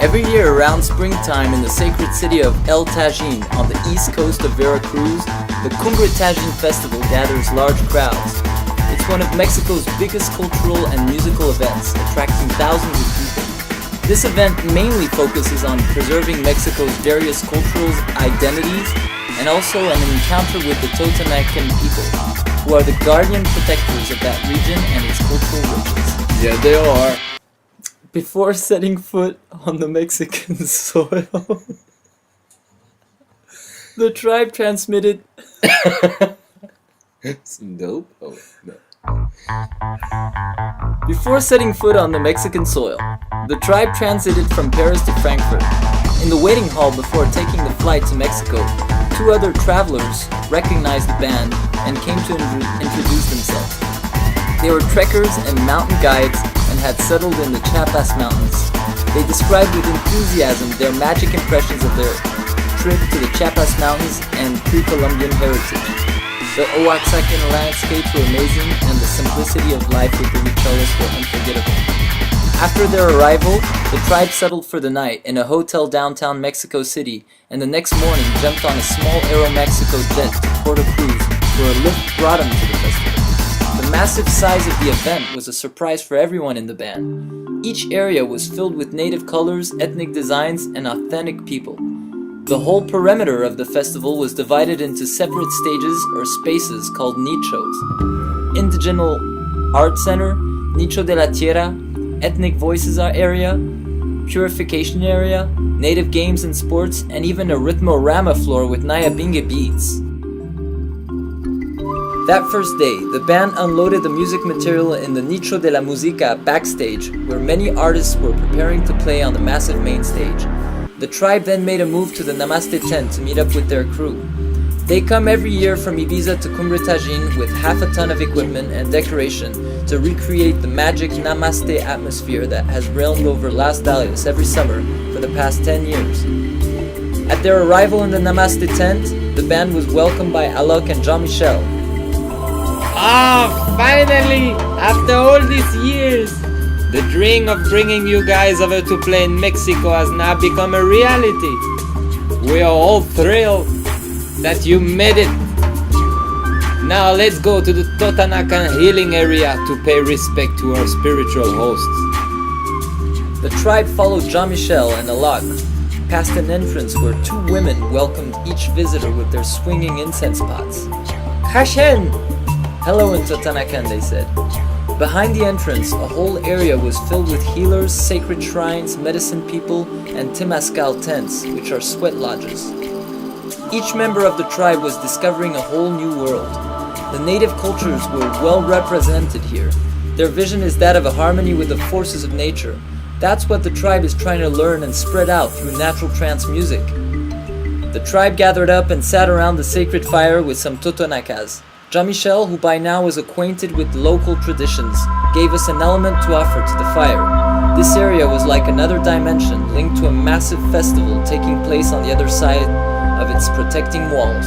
Every year around springtime in the sacred city of El Tajin on the east coast of Veracruz, the Cumbre Tajin festival gathers large crowds. It's one of Mexico's biggest cultural and musical events, attracting thousands of people. This event mainly focuses on preserving Mexico's various cultural identities and also an encounter with the Totonacan people, who are the guardian protectors of that region and its cultural riches. Yeah, they are. Before setting foot on the Mexican soil, the tribe transmitted Some dope? Oh, no. Before setting foot on the Mexican soil, the tribe transited from Paris to Frankfurt. In the waiting hall before taking the flight to Mexico, two other travelers recognized the band and came to introduce themselves. They were trekkers and mountain guides and had settled in the Chiapas Mountains. They described with enthusiasm their magic impressions of their trip to the Chiapas Mountains and pre-Columbian heritage. The Oaxacan landscapes were amazing and the simplicity of life with the Huicholes were unforgettable. After their arrival, the tribe settled for the night in a hotel downtown Mexico City and the next morning jumped on a small Aeromexico jet to Puerto Cruz where a lift brought them to the festival. The massive size of the event was a surprise for everyone in the band. Each area was filled with native colors, ethnic designs, and authentic people. The whole perimeter of the festival was divided into separate stages or spaces called nichos. Indigenous Art Center, Nicho de la Tierra, Ethnic Voices area, Purification area, Native Games and Sports, and even a Rhythmorama floor with Nyabinge beats. That first day, the band unloaded the music material in the Nicho de la Música backstage, where many artists were preparing to play on the massive main stage. The tribe then made a move to the Namaste tent to meet up with their crew. They come every year from Ibiza to Cumbre Tajin with half a ton of equipment and decoration to recreate the magic Namaste atmosphere that has realmed over Las Dalias every summer for the past 10 years. At their arrival in the Namaste tent, the band was welcomed by Alok and Jean-Michel. Finally! After all these years! The dream of bringing you guys over to play in Mexico has now become a reality. We are all thrilled that you made it. Now let's go to the Totonacan healing area to pay respect to our spiritual hosts. The tribe followed Jean-Michel and Alok past an entrance where two women welcomed each visitor with their swinging incense pots. Hashen! Hello in Totonacan, they said. Behind the entrance, a whole area was filled with healers, sacred shrines, medicine people, and Temazcal tents, which are sweat lodges. Each member of the tribe was discovering a whole new world. The native cultures were well represented here. Their vision is that of a harmony with the forces of nature. That's what the tribe is trying to learn and spread out through natural trance music. The tribe gathered up and sat around the sacred fire with some Totonacas. Jean-Michel, who by now was acquainted with local traditions, gave us an element to offer to the fire. This area was like another dimension linked to a massive festival taking place on the other side of its protecting walls.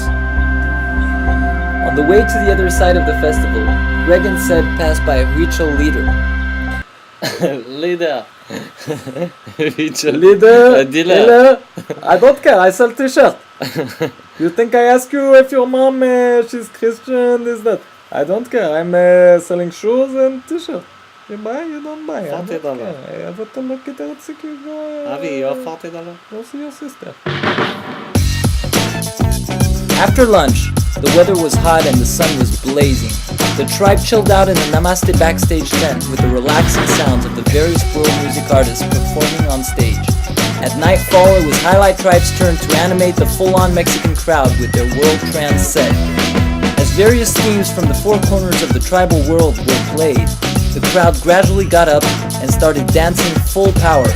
On the way to the other side of the festival, Greg and Seb passed by a Huichol leader. Leader. Leader? Dealer. I don't care, I sell t-shirt. You think I ask you if your mom, she's Christian, is that? I don't care, I'm selling shoes and t-shirt. You buy, you don't buy. $40. But look at it, Avi, you're $40. Go see your sister. After lunch, the weather was hot and the sun was blazing. The tribe chilled out in the Namaste backstage tent with the relaxing sounds of the various world music artists performing on stage. At nightfall, it was Hilight Tribe's turn to animate the full-on Mexican crowd with their world trance set. As various themes from the four corners of the tribal world were played, the crowd gradually got up and started dancing full power.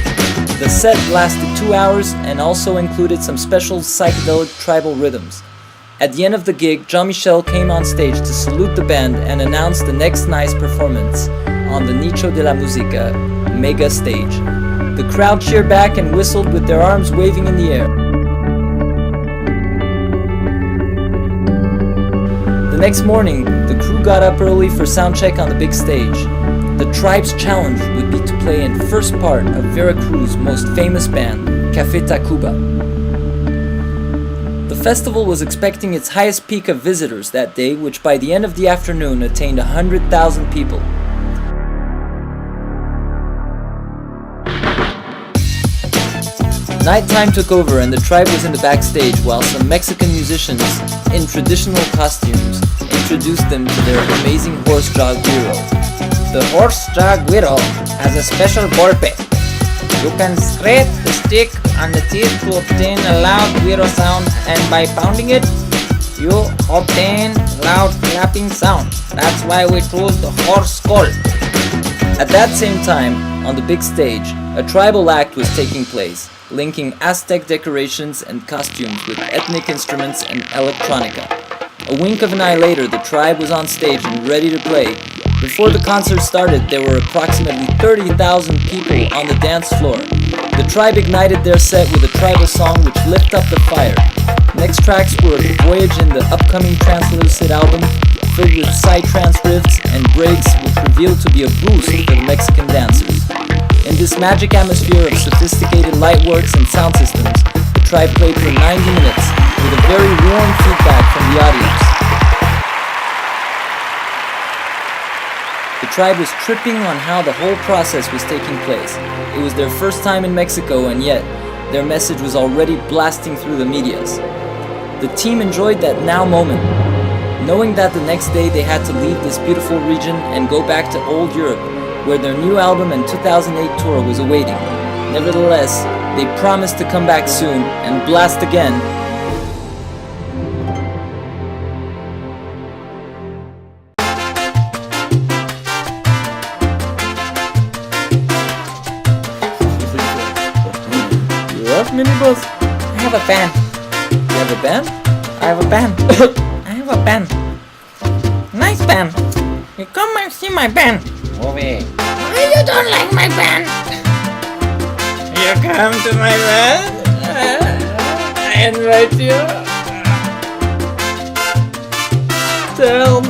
The set lasted 2 hours and also included some special psychedelic tribal rhythms. At the end of the gig, Jean-Michel came on stage to salute the band and announce the next night's performance on the Nicho de la Música mega stage. The crowd cheered back and whistled with their arms waving in the air. The next morning, the crew got up early for sound check on the big stage. The The tribe's challenge would be to play in first part of Veracruz's most famous band, Café Tacuba. The festival was expecting its highest peak of visitors that day, which by the end of the afternoon attained 100,000 people. Nighttime took over and the tribe was in the backstage while some Mexican musicians in traditional costumes introduced them to their amazing horse jaguero. The horse jaguero has a special golpe. You can scrape the stick on the teeth to obtain a loud güiro sound, and by pounding it, you obtain loud clapping sound. That's why we choose the horse skull. At that same time, on the big stage, a tribal act was taking place, linking Aztec decorations and costumes with ethnic instruments and electronica. A wink of an eye later, the tribe was on stage and ready to play. Before the concert started, there were approximately 30,000 people on the dance floor. The tribe ignited their set with a tribal song which lit up the fire. Next tracks were Voyage in the upcoming Translucid album, filled with psytrance riffs and breaks which revealed to be a boost for the Mexican dancers. In this magic atmosphere of sophisticated lightworks and sound systems, the tribe played for 90 minutes with a very warm feedback from the audience. The tribe was tripping on how the whole process was taking place. It was their first time in Mexico, and yet their message was already blasting through the medias. The team enjoyed that now moment, knowing that the next day they had to leave this beautiful region and go back to old Europe, where their new album and 2008 tour was awaiting. Nevertheless, they promised to come back soon and blast again. You up, mini boss? I have a band. You have a band? I have a band. I have a band. Nice band. You come and see my band. Movie. Why you don't like my band? You come to my band? I invite you. Turn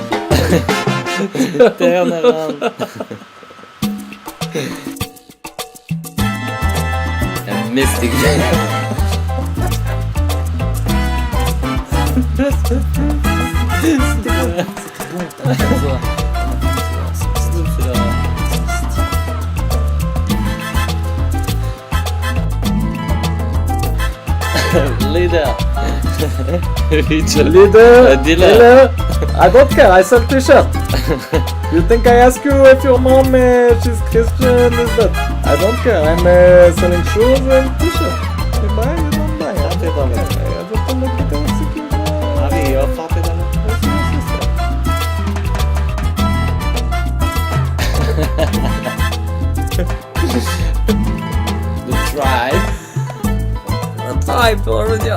around. A mystic Leader. Leader. Dealer. I don't care, I sell t-shirt. You think I ask you if your mom she's Christian, is that? I don't care, I'm selling shoes and t-shirt. You buy, you don't buy. I don't look at the Avi, you're fucking The tribe. The tribe, already.